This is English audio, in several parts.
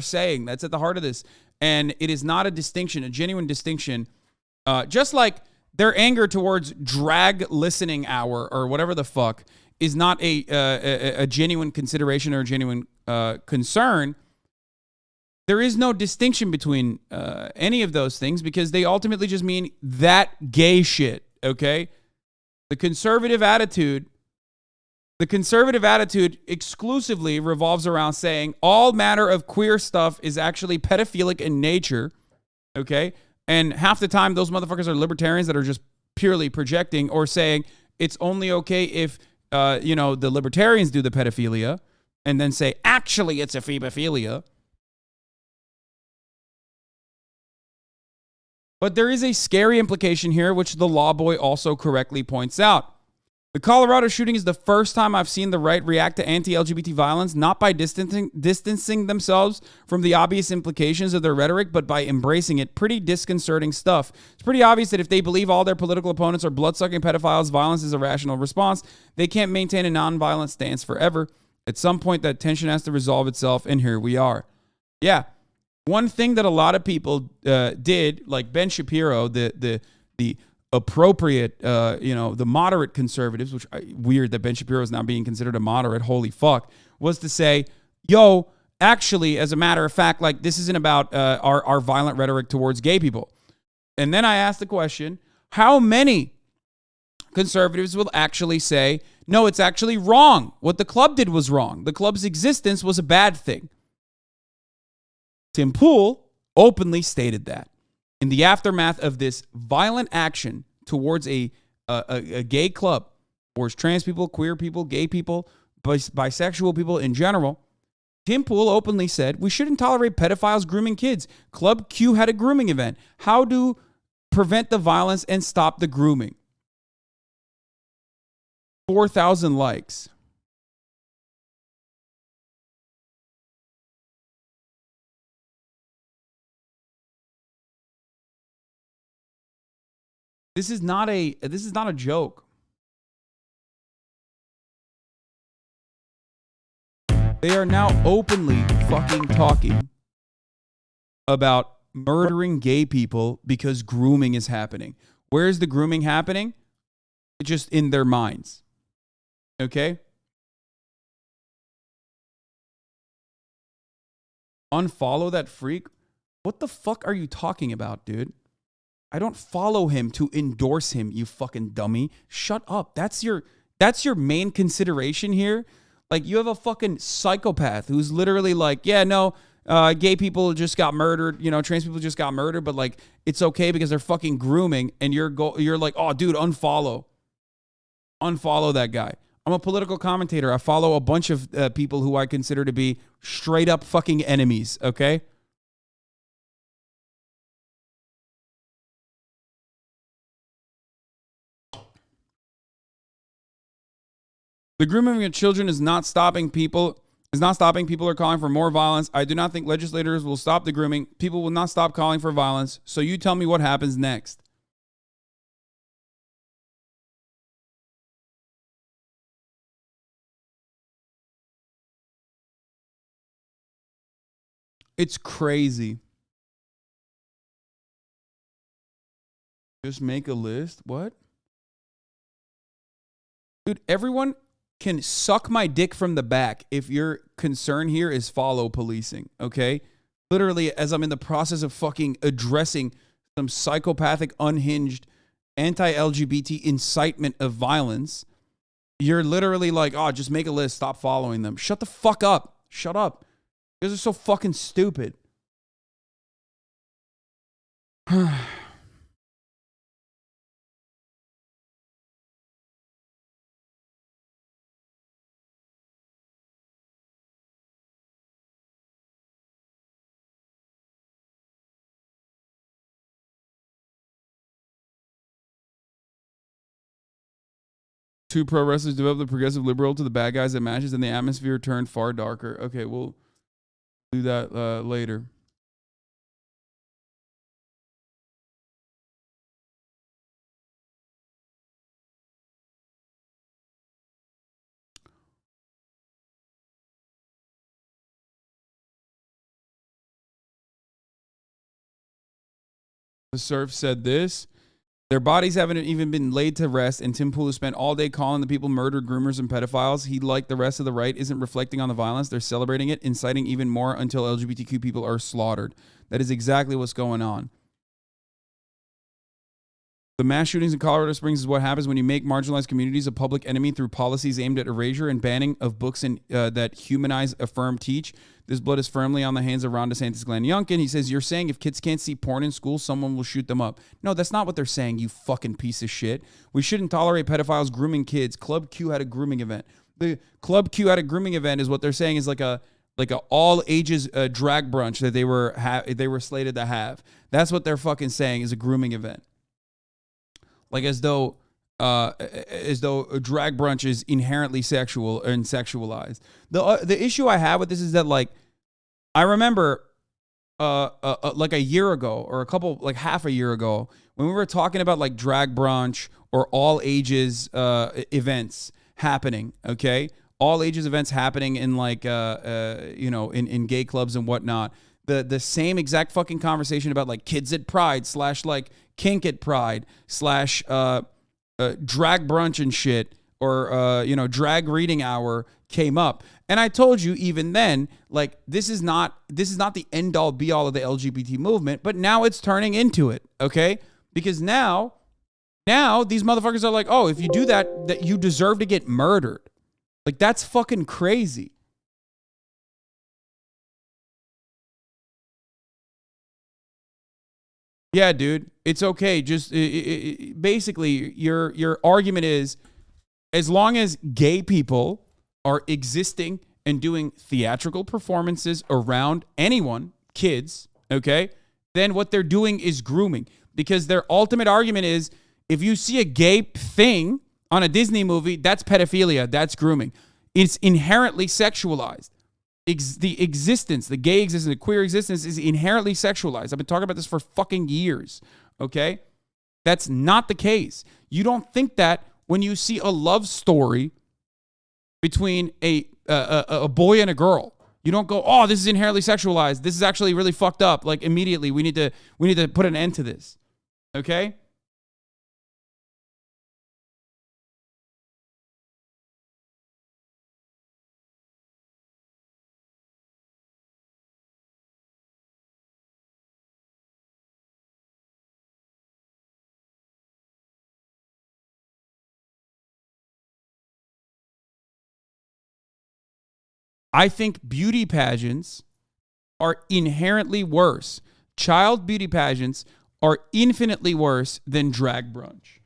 saying. That's at the heart of this. And it is not a distinction, a genuine distinction. Just like their anger towards drag listening hour or whatever the fuck is not a genuine consideration or a genuine concern. There is no distinction between any of those things because they ultimately just mean that gay shit, okay? The conservative attitude exclusively revolves around saying all matter of queer stuff is actually pedophilic in nature, okay? And half the time, those motherfuckers are libertarians that are just purely projecting or saying it's only okay if, the libertarians do the pedophilia and then say, actually, it's a phebophilia. But there is a scary implication here, which the law boy also correctly points out. The Colorado shooting is the first time I've seen the right react to anti-LGBT violence, not by distancing themselves from the obvious implications of their rhetoric, but by embracing it. Pretty disconcerting stuff. It's pretty obvious that if they believe all their political opponents are blood-sucking pedophiles, violence is a rational response. They can't maintain a non-violent stance forever. At some point, that tension has to resolve itself, and here we are. Yeah. One thing that a lot of people did, like Ben Shapiro, the appropriate, the moderate conservatives, which weird that Ben Shapiro is now being considered a moderate, holy fuck, was to say, yo, actually, as a matter of fact, like this isn't about our violent rhetoric towards gay people. And then I asked the question, how many conservatives will actually say, no, it's actually wrong. What the club did was wrong. The club's existence was a bad thing. Tim Pool openly stated that. In the aftermath of this violent action towards a gay club, towards trans people, queer people, gay people, bisexual people in general, Tim Pool openly said, we shouldn't tolerate pedophiles grooming kids. Club Q had a grooming event. How to prevent the violence and stop the grooming? 4,000 likes. This is not a joke. They are now openly fucking talking about murdering gay people because grooming is happening. Where is the grooming happening? It's just in their minds. Okay? Unfollow that freak? What the fuck are you talking about, dude? I don't follow him to endorse him, you fucking dummy. Shut up. That's your main consideration here. Like, you have a fucking psychopath who's literally like, yeah, no, gay people just got murdered, trans people just got murdered, but like it's okay because they're fucking grooming, and you're like, oh, dude, unfollow that guy. I'm a political commentator. I follow a bunch of people who I consider to be straight up fucking enemies. Okay. The grooming of children is not stopping people. People are calling for more violence. I do not think legislators will stop the grooming. People will not stop calling for violence. So you tell me what happens next. It's crazy. Just make a list? What? Dude, everyone can suck my dick from the back if your concern here is follow policing, okay? Literally, as I'm in the process of fucking addressing some psychopathic, unhinged, anti-LGBT incitement of violence, you're literally like, oh, just make a list, stop following them. Shut the fuck up. Shut up. You guys are so fucking stupid. Two pro wrestlers developed the progressive liberal to the bad guys at matches, and the atmosphere turned far darker. Okay, we'll do that later. The Surf said this. Their bodies haven't even been laid to rest, and Tim Pool has spent all day calling the people murdered, groomers, and pedophiles. He, like the rest of the right, isn't reflecting on the violence. They're celebrating it, inciting even more until LGBTQ people are slaughtered. That is exactly what's going on. The mass shootings in Colorado Springs is what happens when you make marginalized communities a public enemy through policies aimed at erasure and banning of books that humanize, affirm, teach. This blood is firmly on the hands of Ron DeSantis, Glenn Youngkin. He says, you're saying if kids can't see porn in school, someone will shoot them up. No, that's not what they're saying, you fucking piece of shit. We shouldn't tolerate pedophiles grooming kids. Club Q had a grooming event. The Club Q had a grooming event is what they're saying is like a all ages drag brunch that they were slated to have. That's what they're fucking saying is a grooming event. Like as though a drag brunch is inherently sexual and sexualized. The issue I have with this is that, like, I remember like a year ago or half a year ago when we were talking about like drag brunch or all ages events happening. Okay, all ages events happening in like in gay clubs and whatnot. The same exact fucking conversation about like kids at Pride / like kink at Pride / drag brunch and shit or drag reading hour came up. And I told you even then, like, this is not the end all be all of the LGBT movement, but now it's turning into it, okay? Because now these motherfuckers are like, oh, if you do that you deserve to get murdered. Like, that's fucking crazy. Yeah, dude, it's okay. Just basically, your argument is, as long as gay people are existing and doing theatrical performances around anyone, kids, okay, then what they're doing is grooming. Because their ultimate argument is, if you see a gay thing on a Disney movie, that's pedophilia, that's grooming. It's inherently sexualized. The gay existence, the queer existence is inherently sexualized. I've been talking about this for fucking years, okay? That's not the case. You don't think that when you see a love story between a boy and a girl. You don't go, oh, this is inherently sexualized. This is actually really fucked up. Like, immediately, we need to put an end to this, okay? I think beauty pageants are inherently worse. Child beauty pageants are infinitely worse than drag brunch.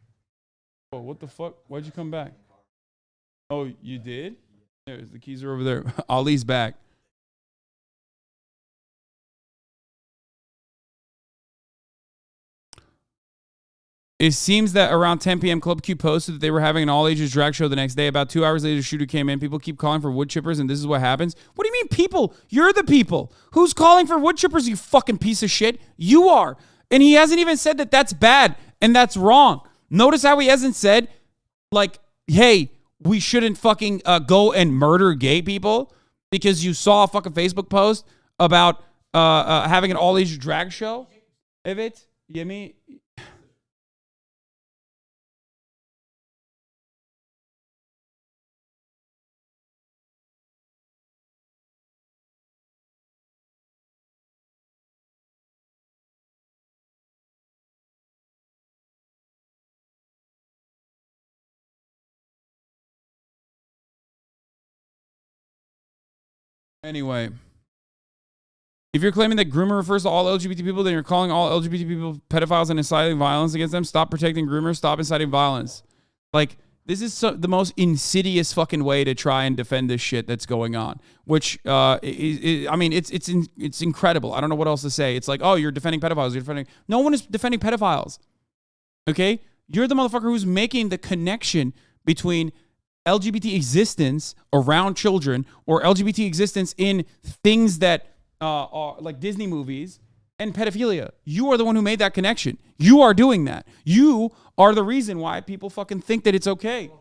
Oh, what the fuck? Why'd you come back? Oh, you did? There's the keys are over there. Ali's back. It seems that around 10 p.m., Club Q posted that they were having an all-ages drag show the next day. About 2 hours later, the shooter came in. People keep calling for wood chippers, and this is what happens. What do you mean, people? You're the people. Who's calling for wood chippers, you fucking piece of shit? You are. And he hasn't even said that that's bad and that's wrong. Notice how he hasn't said, like, hey, we shouldn't fucking go and murder gay people because you saw a fucking Facebook post about having an all-ages drag show. If it, you mean... Anyway, if you're claiming that groomer refers to all LGBT people, then you're calling all LGBT people pedophiles and inciting violence against them. Stop protecting groomers. Stop inciting violence. Like, this is the most insidious fucking way to try and defend this shit that's going on. Which, it's incredible. I don't know what else to say. It's like, oh, you're defending pedophiles. You're defending. No one is defending pedophiles. Okay, you're the motherfucker who's making the connection between LGBT existence around children or LGBT existence in things that are like Disney movies and pedophilia. You are the one who made that connection. You are doing that. You are the reason why people fucking think that it's okay.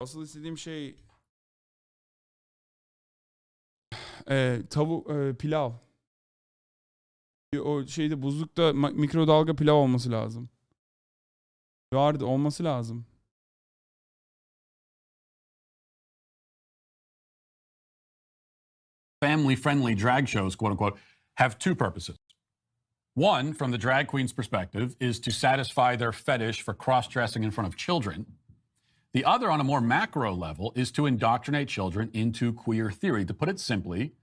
Also, istediğim şey Tavuk pilav. O şeyde buzlukta mikrodalga pilav olması lazım. Vardı olması lazım. Family-friendly drag shows, quote unquote, have two purposes. One, from the drag queen's perspective, is to satisfy their fetish for cross-dressing in front of children. The other, on a more macro level, is to indoctrinate children into queer theory. To put it simply,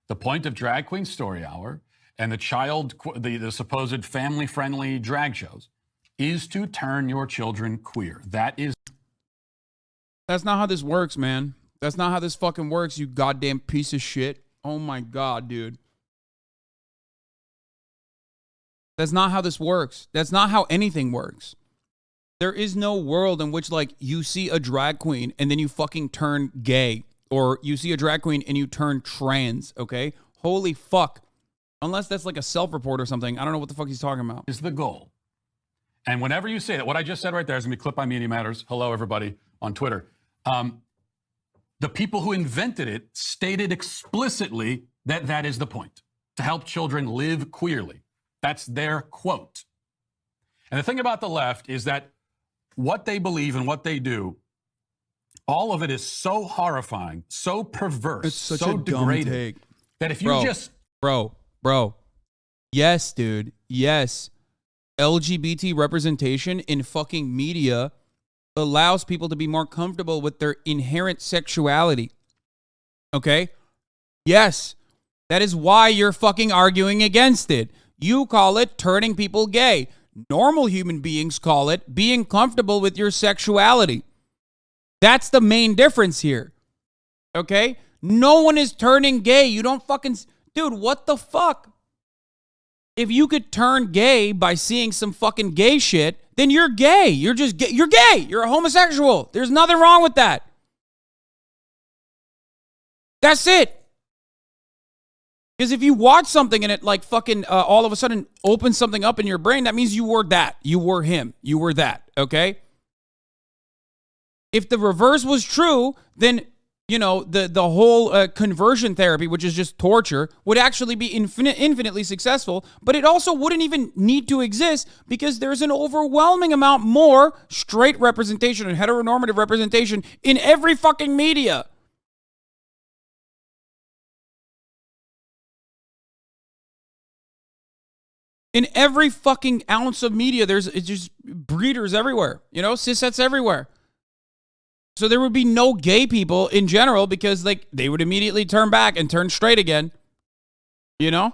the point of Drag Queen Story Hour and the supposed family-friendly drag shows is to turn your children queer. That's not how this works, man. That's not how this fucking works, you goddamn piece of shit. Oh my God, dude. That's not how this works. That's not how anything works. There is no world in which, like, you see a drag queen and then you fucking turn gay. Or you see a drag queen and you turn trans, okay? Holy fuck. Unless that's like a self-report or something. I don't know what the fuck he's talking about. Is the goal. And whenever you say that, what I just said right there is going to be clipped by Media Matters. Hello, everybody, on Twitter. The people who invented it stated explicitly that that is the point, to help children live queerly. That's their quote. And the thing about the left is that what they believe and what they do, all of it is so horrifying, so perverse, so degraded, that if you Bro. Yes, dude. Yes. LGBT representation in fucking media allows people to be more comfortable with their inherent sexuality. Okay? Yes. That is why you're fucking arguing against it. You call it turning people gay. Normal human beings call it being comfortable with your sexuality. That's the main difference here. Okay? No one is turning gay. You don't fucking... Dude, what the fuck? If you could turn gay by seeing some fucking gay shit, then you're gay. You're just gay. You're gay. You're a homosexual. There's nothing wrong with that. That's it. Because if you watch something and it like fucking all of a sudden opens something up in your brain, that means you were that. You were him. You were that. Okay? If the reverse was true, then, you know, the whole conversion therapy, which is just torture, would actually be infinitely successful. But it also wouldn't even need to exist because there's an overwhelming amount more straight representation and heteronormative representation in every fucking media. In every fucking ounce of media, it's just breeders everywhere, you know, cissets everywhere. So there would be no gay people in general because like they would immediately turn back and turn straight again, you know?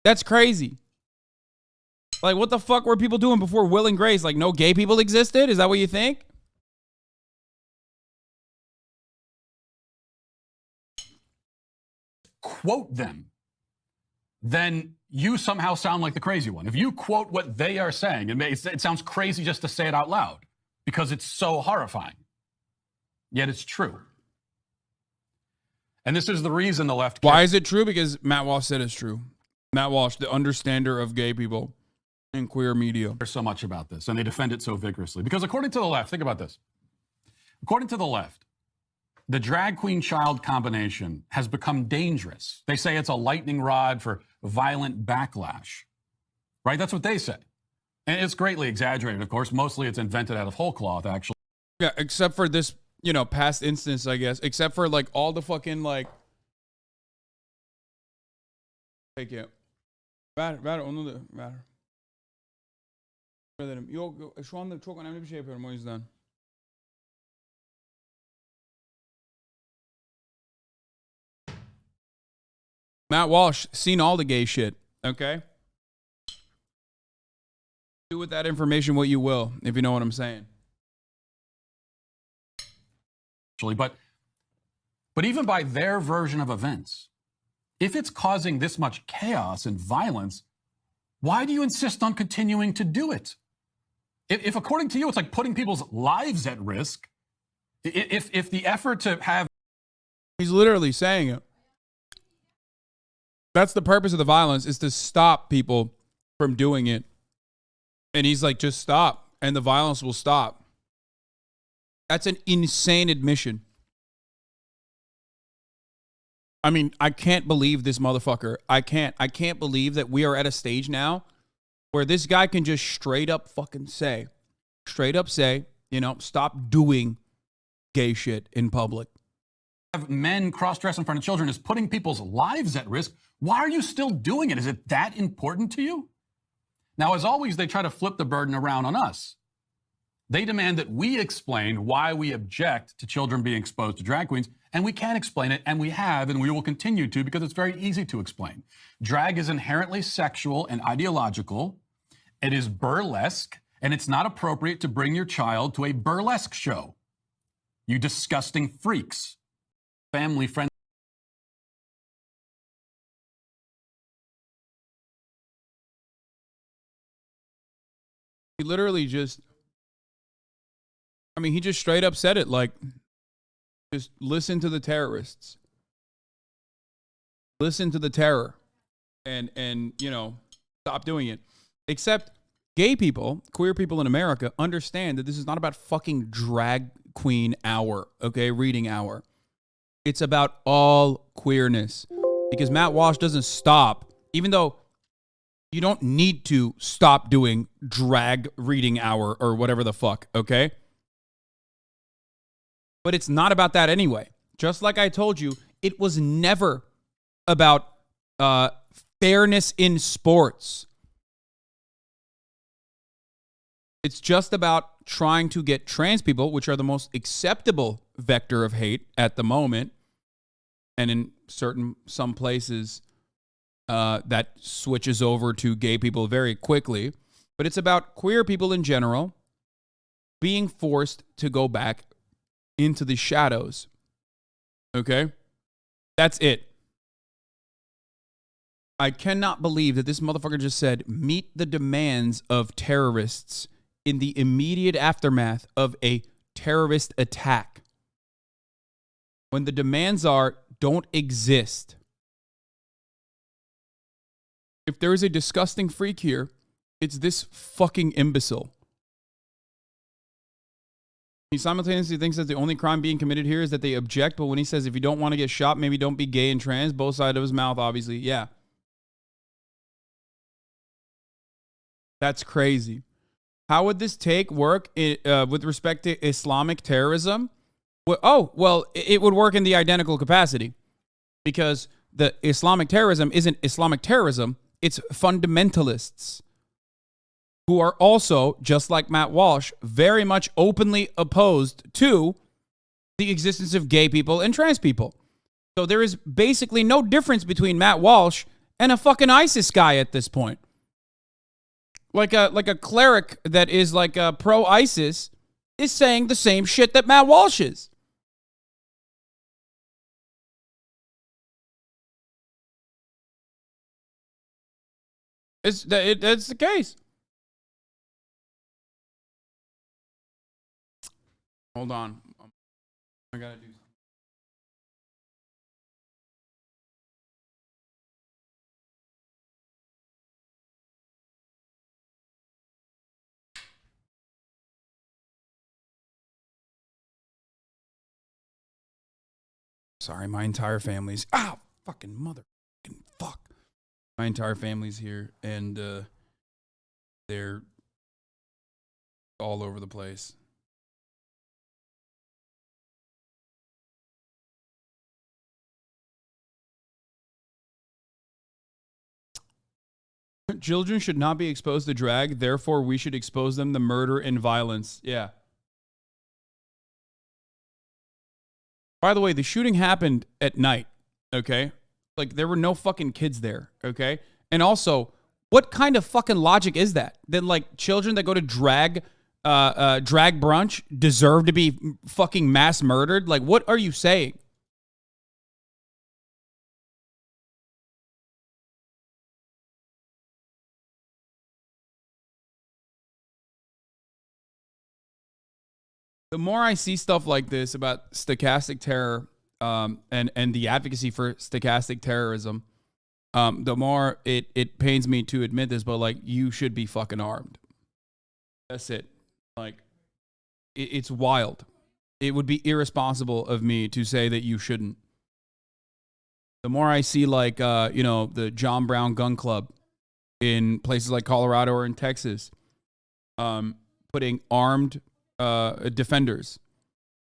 That's crazy. Like what the fuck were people doing before Will and Grace? Like no gay people existed? Is that what you think? Quote them. Then you somehow sound like the crazy one. If you quote what they are saying, it sounds crazy just to say it out loud because it's so horrifying. Yet it's true. And this is the reason the left... Why is it true? Because Matt Walsh said it's true. Matt Walsh, the understander of gay people in queer media. There's so much about this, and they defend it so vigorously. Because according to the left, think about this. According to the left, the drag queen child combination has become dangerous. They say it's a lightning rod for violent backlash, right? That's what they say. And it's greatly exaggerated, of course. Mostly it's invented out of whole cloth, actually. Yeah, except for this, you know, past instance, I guess. Except for like all the fucking like... Take it. Ver onu da ver. Yok, şu anda çok önemli bir şey yapıyorum o yüzden. Matt Walsh, seen all the gay shit, okay? Do with that information what you will, if you know what I'm saying. But even by their version of events, if it's causing this much chaos and violence, why do you insist on continuing to do it? If according to you, it's like putting people's lives at risk, if the effort to have... He's literally saying it. That's the purpose of the violence, is to stop people from doing it. And he's like, just stop, and the violence will stop. That's an insane admission. I mean, I can't believe this motherfucker. I can't believe that we are at a stage now where this guy can just straight up say, stop doing gay shit in public. Have men cross-dress in front of children is putting people's lives at risk. Why are you still doing it? Is it that important to you? Now, as always, they try to flip the burden around on us. They demand that we explain why we object to children being exposed to drag queens, and we can explain it, and we have, and we will continue to, because it's very easy to explain. Drag is inherently sexual and ideological. It is burlesque, and it's not appropriate to bring your child to a burlesque show. You disgusting freaks. Family friends. He literally just, he just straight up said it, like, just listen to the terrorists. Listen to the terror. And stop doing it. Except gay people, queer people in America, understand that this is not about fucking drag queen hour, okay, reading hour. It's about all queerness. Because Matt Walsh doesn't stop, even though you don't need to stop doing drag reading hour or whatever the fuck, okay? But it's not about that anyway. Just like I told you, it was never about fairness in sports. It's just about trying to get trans people, which are the most acceptable vector of hate at the moment, and in some places that switches over to gay people very quickly. But it's about queer people in general being forced to go back into the shadows. Okay? That's it. I cannot believe that this motherfucker just said, meet the demands of terrorists in the immediate aftermath of a terrorist attack. When the demands don't exist. If there is a disgusting freak here, it's this fucking imbecile. He simultaneously thinks that the only crime being committed here is that they object, but when he says if you don't want to get shot, maybe don't be gay and trans, both sides of his mouth, obviously, yeah. That's crazy. How would this take work with respect to Islamic terrorism? Well, it would work in the identical capacity because the Islamic terrorism isn't Islamic terrorism. It's fundamentalists who are also, just like Matt Walsh, very much openly opposed to the existence of gay people and trans people. So there is basically no difference between Matt Walsh and a fucking ISIS guy at this point. Like a cleric that is like a pro-ISIS is saying the same shit that Matt Walsh is. That's the case. Hold on. I gotta do something. Sorry, my entire family's fucking motherfucking fuck. My entire family's here and they're all over the place. Children should not be exposed to drag, therefore we should expose them to murder and violence. Yeah. By the way, the shooting happened at night, okay? Like, there were no fucking kids there, okay? And also, what kind of fucking logic is that? That, like, children that go to drag brunch deserve to be fucking mass murdered? Like, what are you saying? The more I see stuff like this about stochastic terror and the advocacy for stochastic terrorism, the more it pains me to admit this, but like, you should be fucking armed. That's it. Like, it's wild. It would be irresponsible of me to say that you shouldn't. the more I see like, the John Brown Gun Club in places like Colorado or in Texas, putting armed defenders